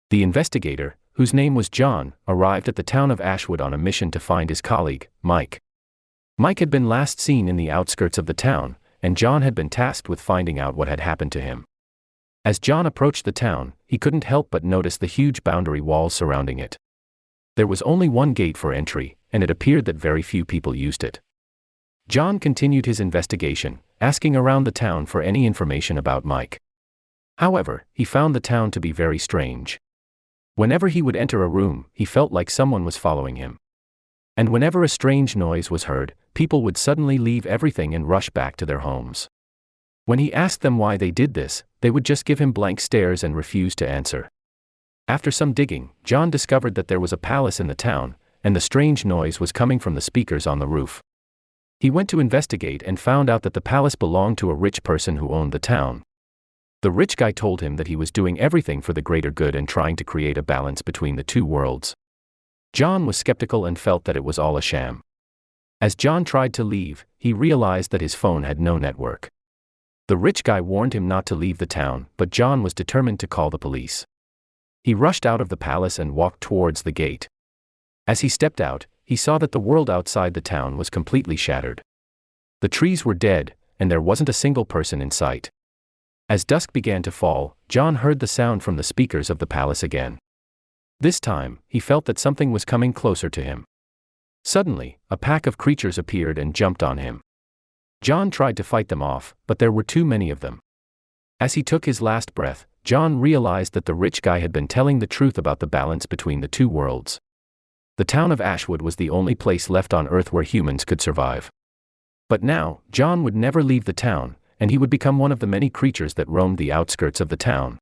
The investigator, whose name was John, arrived at the town of Ashwood on a mission to find his colleague, Mike. Mike had been last seen in the outskirts of the town, and John had been tasked with finding out what had happened to him. As John approached the town, he couldn't help but notice the huge boundary walls surrounding it. There was only one gate for entry, and it appeared that very few people used it. John continued his investigation, asking around the town for any information about Mike. However, he found the town to be very strange. Whenever he would enter a room, he felt like someone was following him. And whenever a strange noise was heard, people would suddenly leave everything and rush back to their homes. When he asked them why they did this, they would just give him blank stares and refuse to answer. After some digging, John discovered that there was a palace in the town, and the strange noise was coming from the speakers on the roof. He went to investigate and found out that the palace belonged to a rich person who owned the town. The rich guy told him that he was doing everything for the greater good and trying to create a balance between the two worlds. John was skeptical and felt that it was all a sham. As John tried to leave, he realized that his phone had no network. The rich guy warned him not to leave the town, but John was determined to call the police. He rushed out of the palace and walked towards the gate. As he stepped out, he saw that the world outside the town was completely shattered. The trees were dead, and there wasn't a single person in sight. As dusk began to fall, John heard the sound from the speakers of the palace again. This time, he felt that something was coming closer to him. Suddenly, a pack of creatures appeared and jumped on him. John tried to fight them off, but there were too many of them. As he took his last breath, John realized that the rich guy had been telling the truth about the balance between the two worlds. The town of Ashwood was the only place left on Earth where humans could survive. But now, John would never leave the town, and he would become one of the many creatures that roamed the outskirts of the town.